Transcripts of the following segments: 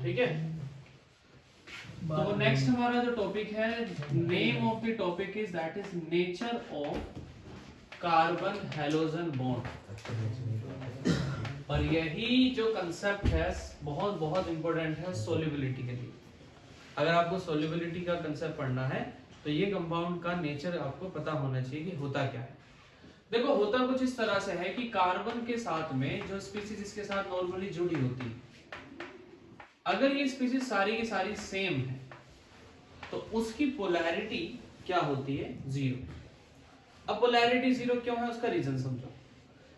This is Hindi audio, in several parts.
ठीक है। तो नेक्स्ट हमारा जो टॉपिक है, name of the topic is that is nature of carbon halogen bond. और यही जो कंसेप्ट है बहुत बहुत इंपॉर्टेंट है सोल्युबिलिटी के लिए। अगर आपको सोल्युबिलिटी का कंसेप्ट पढ़ना है तो ये कंपाउंड का नेचर आपको पता होना चाहिए कि होता क्या है। देखो होता कुछ इस तरह से है कि कार्बन के साथ में जो स्पीसीज इसके साथ नॉर्मली जुड़ी होती है, अगर ये स्पीसीज सारी की सारी सेम है तो उसकी पोलैरिटी क्या होती है, जीरो। अब पोलैरिटी जीरो क्यों है उसका रीजन समझो।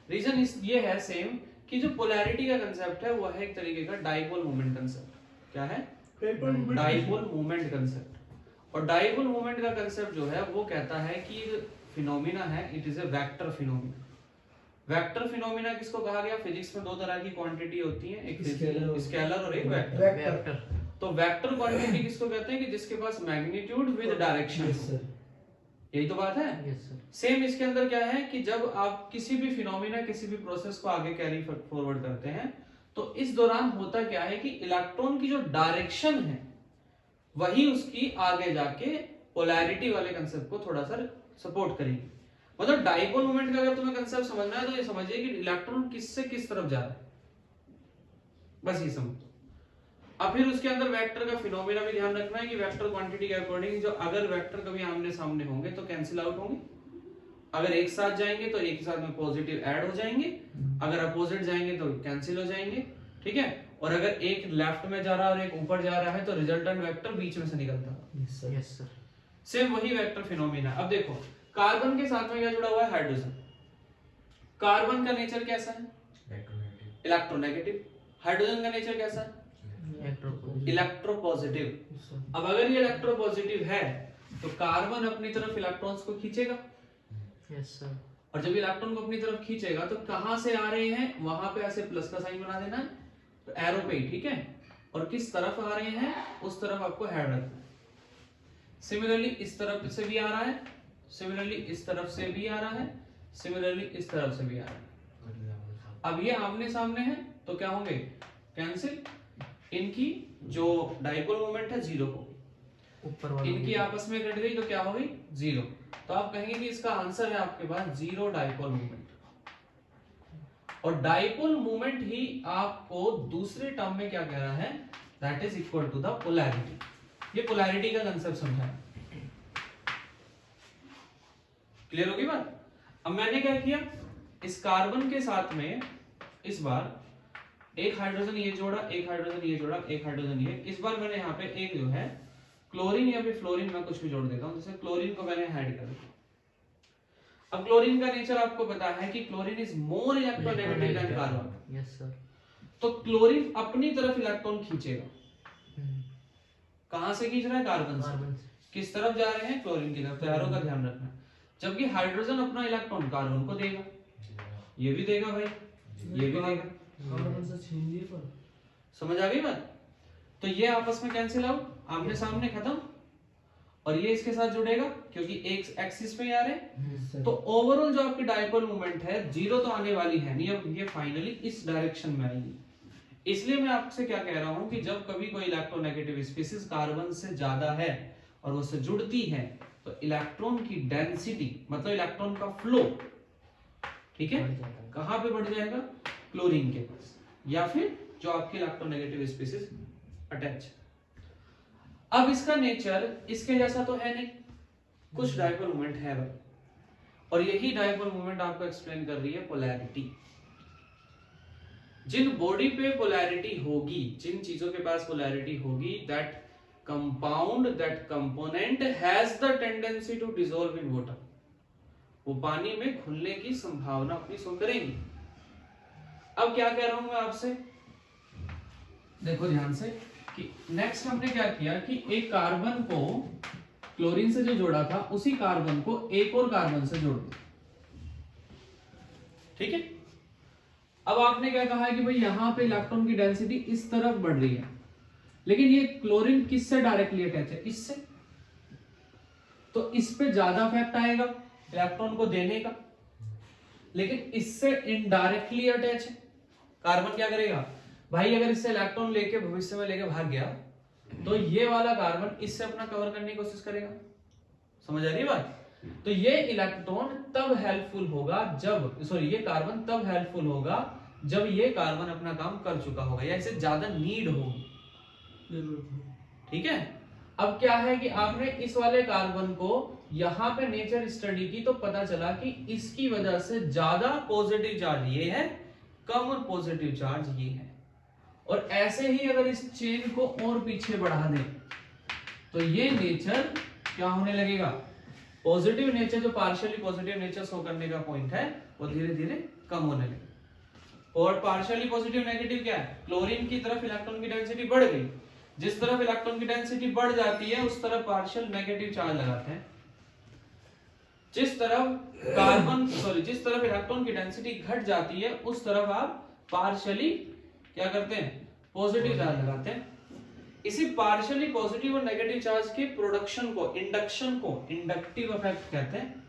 रीजन ये है सेम कि जो पोलैरिटी का कंसेप्ट है वो है एक तरीके का डाइपोल मोमेंट कंसेप्ट। क्या है? Dipole moment concept. और डाइपोल मोमेंट का कंसेप्ट जो है वो कहता है कि फिनोमिना है, it is a vector phenomena. Vector phenomena किसको कहा गया? फिजिक्स में दो तरह की क्वांटिटी होती है, एक स्केलर और एक वेक्टर। तो वेक्टर क्वांटिटी किसको कहते हैं? कि जिसके पास मैग्नीट्यूड विद डायरेक्शन। यही तो बात है। सेम इसके अंदर क्या है कि जब आप किसी भी फिनोमिना किसी भी प्रोसेस को आगे कैरी फॉरवर्ड करते हैं तो इस दौरान होता क्या है कि इलेक्ट्रॉन की जो डायरेक्शन है वही उसकी आगे जाके पोलैरिटी वाले कंसेप्ट को थोड़ा सा सपोर्ट करेगी। मतलब डाइपोल मोमेंट का अगर तुम्हें कंसेप्ट समझना है तो ये समझिए कि इलेक्ट्रॉन किस से किस तरफ जा रहा है, बस ये समझो। अब फिर उसके अंदर वेक्टर का फिनोमिना भी ध्यान रखना है कि वेक्टर क्वांटिटी के अकॉर्डिंग जो अगर वेक्टर कभी आमने सामने होंगे तो कैंसिल आउट होंगे, अगर एक साथ जाएंगे तो एक साथ में पॉजिटिव ऐड हो जाएंगे, अगर अपोजिट जाएंगे तो कैंसिल हो जाएंगे। ठीक है। और अगर एक लेफ्ट में जा रहा है और एक ऊपर जा रहा है तो रिजल्टेंट वेक्टर बीच में से निकलता है। Yes sir. सेम वही वेक्टर फिनोमिना। अब देखो कार्बन के साथ में क्या जुड़ा हुआ है? हाइड्रोजन। कार्बन का नेचर कैसा है? इलेक्ट्रोनेगेटिव। हाइड्रोजन का नेचर कैसा है? इलेक्ट्रोपॉजिटिव। अब अगर ये इलेक्ट्रोपॉजिटिव है तो कार्बन अपनी तरफ इलेक्ट्रॉन्स को खींचेगा। Yes sir. और जब इलेक्ट्रॉन को अपनी तरफ खींचेगा तो कहां से आ रहे हैं वहां पे ऐसे प्लस का साइन बना देना है, तो एरो पे ही। ठीक है। और किस तरफ आ रहे हैं उस तरफ आपको हेड रखना है। सिमिलरली इस तरफ से भी आ रहा है, सिमिलरली इस तरफ से भी आ रहा है, सिमिलरली इस तरफ से भी आ रहा है। अब ये आमने सामने है तो क्या होंगे? कैंसिल। इनकी जो डाइपोल मोमेंट है जीरो हो, ऊपर वाला इनकी आपस में कट गई तो क्या हो गई? जीरो। तो आप कहेंगे कि इसका आंसर है आपके पास जीरो डाइपोल मोमेंट। और डाइपोल मोमेंट ही आपको दूसरे टर्म में क्या कह रहा है? That is equal to the polarity. ये पोलैरिटी का कंसेप्ट समझा है। क्लियर होगी बात? अब मैंने क्या किया, इस कार्बन के साथ में इस बार एक हाइड्रोजन ये जोड़ा, एक हाइड्रोजन ये जोड़ा, एक हाइड्रोजन ये, इस बार मैंने यहाँ पे एक जो है क्लोरीन या फिर फ्लोरीन में कुछ भी जोड़ देता हूं। जैसे क्लोरीन को मैंने ऐड कर दिया। अब क्लोरीन का नेचर आपको पता है कि chlorine is more electronegative than carbon. Yes sir. तो क्लोरीन अपनी तरफ इलेक्ट्रॉन खींचेगा। कहां से खींच रहा है? कार्बन से। किस तरफ जा रहे हैं? क्लोरीन की तरफ। तो एरो का ध्यान रखना। जबकि हाइड्रोजन अपना इलेक्ट्रॉन कार्बन को देगा, ये भी देगा भाई, ये भी देगा, कार्बन से छीन लिए। पर समझ आ गई बात? तो ये आपस में कैंसिल आउट, आमने सामने खत्म। और ये इसके साथ जुड़ेगा क्योंकि एक एक्सिस पे आ रहे हैं। तो ओवरऑल जो आपकी डाइपोल मोमेंट है जीरो तो आने वाली है नहीं, अब ये फाइनली इस डायरेक्शन में आएगी। इसलिए मैं आपसे क्या कह रहा हूं कि जब कभी कोई इलेक्ट्रोनेगेटिव स्पीशीज कार्बन से ज्यादा है और वो से जुड़ती है तो इलेक्ट्रॉन की डेंसिटी मतलब इलेक्ट्रॉन का फ्लो, ठीक है, कहां पे बढ़ जाएगा? क्लोरीन के पास, या फिर जो आपके इलेक्ट्रोनेगेटिव स्पीशीज अटैच। अब इसका नेचर इसके जैसा तो है नहीं, कुछ डाइपोल मोमेंट है भाई। और यही डाइपोल मोमेंट आपको एक्सप्लेन कर रही है पोलैरिटी। जिन बॉडी पे पोलैरिटी होगी, जिन चीजों के पास पोलैरिटी होगी, that compound, that component has the tendency to dissolve in water. वो पानी में घुलने की संभावना अपनी शो करेंगी। अब क्या कह रहा हूं मैं आपसे, देखो ध्यान से कि नेक्स्ट हमने क्या किया कि एक कार्बन को क्लोरीन से जो जोड़ा था उसी कार्बन को एक और कार्बन से जोड़ दिया। ठीक है। अब आपने क्या कहा है कि भाई यहां पे इलेक्ट्रॉन की डेंसिटी इस तरफ बढ़ रही है, लेकिन ये क्लोरीन किससे डायरेक्टली अटैच है? इससे। तो इस पे ज्यादा इफेक्ट आएगा इलेक्ट्रॉन को देने का, लेकिन इससे इनडायरेक्टली अटैच है। कार्बन क्या करेगा? भाई अगर इससे इलेक्ट्रॉन लेके भविष्य में लेके भाग गया तो ये वाला कार्बन इससे अपना कवर करने की कोशिश करेगा। समझ आ रही है बात? तो ये इलेक्ट्रॉन तब हेल्पफुल होगा जब, सॉरी, ये कार्बन तब हेल्पफुल होगा जब ये कार्बन अपना काम कर चुका होगा या इसे ज्यादा नीड होगी। ठीक है। अब क्या है कि आपने इस वाले कार्बन को यहां पे नेचर स्टडी की तो पता चला कि इसकी वजह से ज्यादा पॉजिटिव चार्ज ये है, कम पॉजिटिव चार्ज ये है। और ऐसे ही अगर इस चेन को और पीछे बढ़ा दें तो ये नेचर क्या होने लगेगा, पॉजिटिव नेचर, जो पार्शियली पॉजिटिव नेचर शो करने का पॉइंट है वो धीरे धीरे कम होने लगेगा। और पार्शियली पॉजिटिव नेगेटिव क्या है, क्लोरीन की तरफ इलेक्ट्रॉन की डेंसिटी बढ़ गई, जिस तरफ इलेक्ट्रॉन की डेंसिटी बढ़ जाती है उस तरफ पार्शियल नेगेटिव चार्ज लगाते हैं। जिस तरफ कार्बन, सॉरी, जिस तरफ इलेक्ट्रॉन की डेंसिटी घट जाती है उस तरफ आप पार्शियली क्या करते हैं, पॉजिटिव चार्ज लगाते हैं। इसी पार्शियली पॉजिटिव और नेगेटिव चार्ज के प्रोडक्शन को, इंडक्शन को इंडक्टिव इफेक्ट कहते हैं।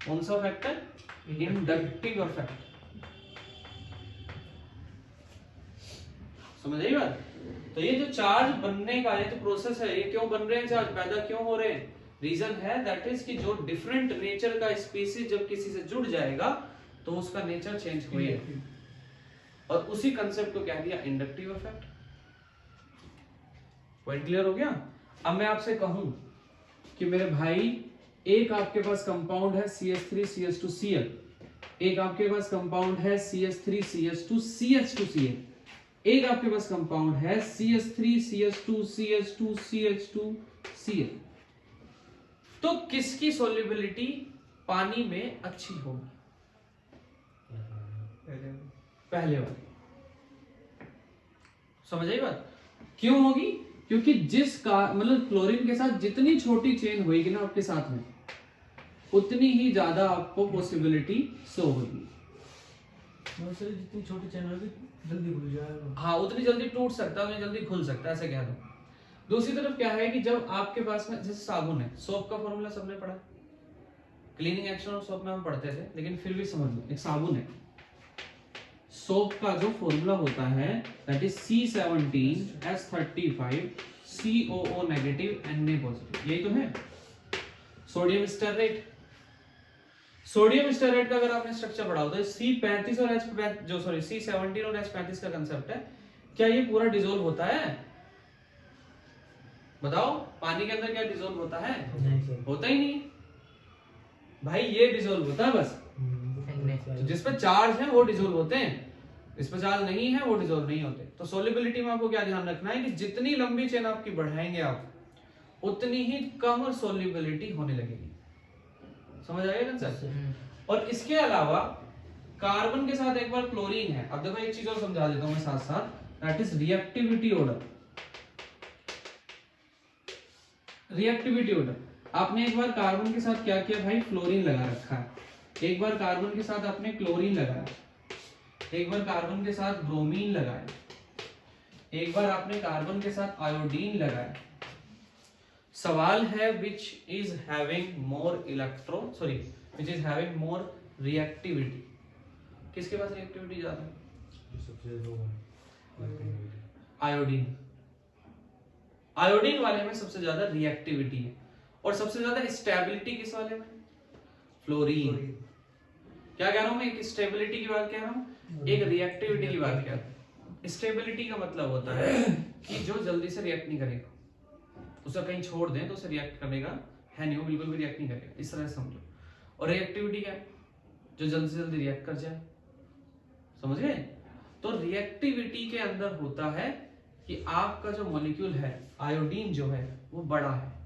कौन सा इफेक्ट है, इंडक्टिव इफेक्ट। समझ आई बात? तो ये जो चार्ज बनने का ये जो प्रोसेस है, ये क्यों बन रहे हैं, चार्ज पैदा क्यों हो रहे हैं, रीजन है दैट इज कि जो डिफरेंट नेचर का स्पीसीज जब किसी से जुड़ जाएगा तो उसका नेचर चेंज होगा। और उसी कंसेप्ट को क्या दिया, इंडक्टिव इफेक्ट। पॉइंट क्लियर हो गया? अब मैं आपसे कहूं कि मेरे भाई एक आपके पास कंपाउंड है CH3CH2Cl, एक आपके पास कंपाउंड है CH3CH2CH2Cl, एक आपके पास कंपाउंड है CH3CH2CH2CH2Cl। तो किसकी सोल्युबिलिटी पानी में अच्छी होगी, पहले वाली। समझ आई बात? क्यों होगी, क्योंकि जिसका मतलब क्लोरीन के साथ जितनी छोटी चेन होगी ना आपके साथ में उतनी ही ज्यादा आपको पॉसिबिलिटी शो होगी। जितनी छोटी चेन होगी जल्दी खुल जाएगा। हाँ, उतनी जल्दी टूट सकता है, उतनी जल्दी खुल सकता है, ऐसे कह दो। दूसरी तरफ क्या है कि जब आपके पास में जैसे साबुन है, सोप का फॉर्मूला सबने पढ़ा, क्लीनिंग एक्शन ऑफ सोप में हम पढ़ते थे, लेकिन फिर भी समझ लो, एक साबुन है, सोप का जो फॉर्मूला होता है that is C17H35 COO negative Na positive, यही तो है। सोडियम स्टेरेट, सोडियम स्टेरेट का अगर आपने स्ट्रक्चर पढ़ा हो तो C35 और C17 और H35 का कंसेप्ट है। क्या ये पूरा डिसॉल्व होता है, बताओ? पानी के अंदर क्या डिसॉल्व होता है? नहीं, होता ही नहीं भाई, ये डिसॉल्व होता है बस। तो जिस पे चार्ज है वो डिसॉल्व होते हैं, इस पे चार्ज नहीं है वो डिसॉल्व नहीं होते। तो सोल्युबिलिटी में आपको क्या ध्यान रखना है कि जितनी लंबी चेन आपकी बढ़ाएंगे आप उतनी ही कम सोल्युबिलिटी होने लगेगी। समझ आएगा कंसेप्ट? और इसके अलावा कार्बन के साथ एक बार क्लोरीन है। अब देखो एक चीज और समझा देता हूं मैं साथ साथ, that is reactivity order. Reactivity order, आपने एक बार कार्बन के साथ क्या किया भाई, फ्लोरीन लगा रखा है, एक बार कार्बन के साथ आपने क्लोरीन लगाया, एक बार कार्बन के साथ ब्रोमीन लगाया, एक बार आपने कार्बन के साथ आयोडीन लगाया। सवाल है which is having more electron, sorry, which is having more reactivity. किसके पास रिएक्टिविटी ज्यादा है? आयोडीन। आयोडीन वाले में सबसे ज्यादा रिएक्टिविटी है। और सबसे ज्यादा स्टेबिलिटी किस वाले में? फ्लोरीन। क्या कह रहा हूं मैं, एक स्टेबिलिटी की बात कह रहा हूं, एक रिएक्टिविटी की बात कह रहा हूं। स्टेबिलिटी का मतलब होता है कि जो जल्दी से रिएक्ट नहीं करेगा, उसे कहीं छोड़ दें तो उसे रिएक्ट करेगा है नहीं, वो बिल्कुल भी रिएक्ट नहीं करेगा, इस तरह से समझो। और रिएक्टिविटी क्या है? जो जल्दी से जल्दी रिएक्ट कर जाए। समझ गए? तो रिएक्टिविटी के अंदर होता है कि आपका जो मॉलिक्यूल है, आयोडीन जो है वो बड़ा है।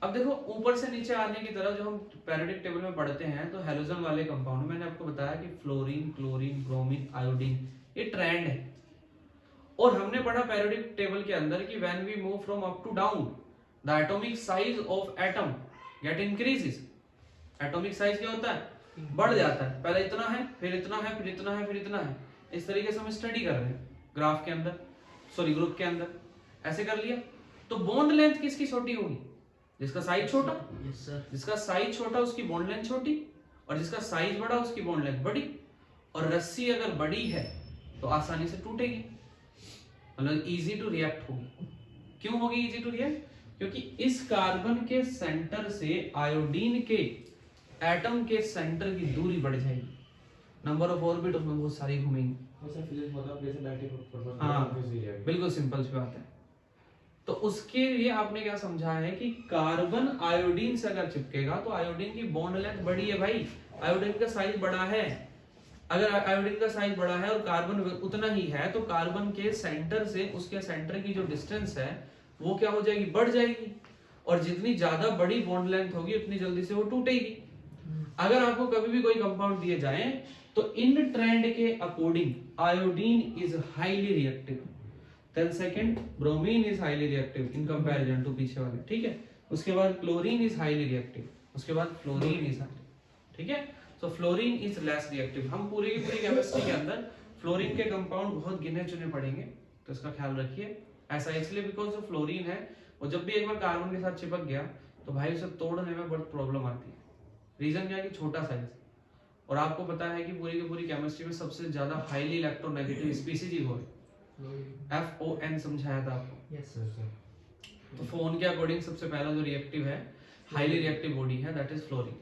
अब देखो ऊपर से नीचे आने की तरफ जो हम पेरियोडिक टेबल में पढ़ते हैं तो हैलोजन वाले कंपाउंड, मैंने आपको बताया कि फ्लोरीन, क्लोरीन, ब्रोमीन, आयोडीन, ये ट्रेंड है। और हमने पढ़ा पेरियोडिक टेबल के अंदर कि when we move from up to down the atomic size of atom get increases. Atomic size क्या होता है? बढ़ जाता है। पहले इतना है, फिर इतना है, फिर इतना है, फिर इतना है। इस तरीके से हम स्टडी कर रहे हैं ग्राफ के अंदर, सॉरी ग्रुप के अंदर। ऐसे कर लिया तो बॉन्ड लेंथ किसकी छोटी होगी? जिसका साइज छोटा। जिसका साइज छोटा उसकी बॉन्ड लेंथ छोटी, और जिसका साइज बड़ा उसकी बॉन्ड लेंथ बड़ी। और रस्सी अगर बड़ी है तो आसानी से टूटेगी, मतलब इजी टू रिएक्ट होगी। क्यों होगी इजी टू रिएक्ट? क्योंकि इस कार्बन के सेंटर से आयोडीन के एटम के सेंटर की दूरी बढ़ जाएगी, नंबर ऑफ ऑर्बिट उसमें बहुत सारी घूमेंगी। हाँ बिल्कुल सिंपल सी बात है। तो उसके लिए आपने क्या समझा है कि कार्बन आयोडीन से अगर चिपकेगा तो आयोडीन की बॉन्ड लेंथ बड़ी है भाई, आयोडीन का साइज बड़ा है। अगर आयोडीन का साइज बड़ा है और कार्बन उतना ही है तो कार्बन के सेंटर से उसके सेंटर की जो डिस्टेंस है वो क्या हो जाएगी, बढ़ जाएगी। और जितनी ज्यादा बड़ी बॉन्ड लेंथ होगी उतनी जल्दी से वो टूटेगी। अगर आपको कभी भी कोई कंपाउंड दिए जाए तो इन ट्रेंड के according iodine is highly reactive, then second bromine is highly reactive in comparison to पीछे वाले, ठीक है। उसके बाद क्लोरीन इज हाईली रिएक्टिव, उसके बाद फ्लोरीन इज हाईली, ठीक है। सो फ्लोरीन इज लेस रिएक्टिव। हम पूरी की पूरी केमिस्ट्री के अंदर फ्लोरीन के कंपाउंड बहुत गिने चुने पढ़ेंगे, तो इसका ख्याल रखिए। ऐसा इसलिए बिकॉज जो फ्लोरीन है वो जब भी एक बार कार्बन के साथ चिपक गया तो भाई उसे तोड़ने में बहुत प्रॉब्लम आती है। रीजन क्या है कि छोटा साइज, और आपको पता है कि पूरी की पूरी केमिस्ट्री में सबसे ज्यादा हाईली इलेक्ट्रोनेगेटिव स्पीशीज ही वो है, FON समझाया था आपको। Yes sir. तो फोन के अकॉर्डिंग सबसे पहला जो रिएक्टिव है, हाईली रिएक्टिव बॉडी है, दैट इज फ्लोरीन।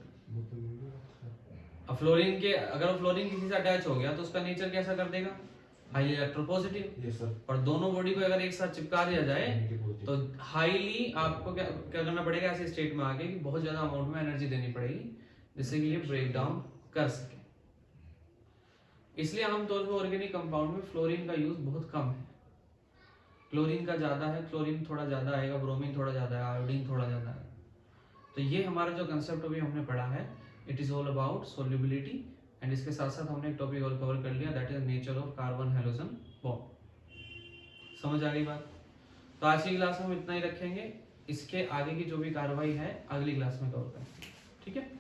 अब फ्लोरीन के अगर फ्लोरीन किसी से अटैच हो गया तो उसका नेचर कैसा कर देगा, हाईली इलेक्ट्रोपॉजिटिव। Yes sir. और दोनों बॉडी को अगर एक साथ चिपका दिया जाए तो हाईली आपको क्या क्या करना पड़ेगा ऐसे स्टेट में आके कि बहुत ज्यादा अमाउंट में एनर्जी देनी पड़ेगी जिससे कि ये ब्रेक डाउन कर सके। इसलिए आमतौर पर ऑर्गेनिक कंपाउंड में फ्लोरीन का यूज बहुत कम है, क्लोरीन का ज्यादा है, क्लोरीन थोड़ा ज्यादा आएगा, ब्रोमीन थोड़ा ज्यादा है, आयोडीन थोड़ा ज्यादा है। तो ये हमारा जो कंसेप्ट अभी हमने पढ़ा है, it is all about solubility. And इसके साथ साथ हमने एक टॉपिक और कवर कर लिया, that is nature of carbon halogen bond. समझ आ गई बात? तो आज की क्लास में हम इतना ही रखेंगे, इसके आगे की जो भी कार्रवाई है अगली क्लास में कवर करेंगे, ठीक है।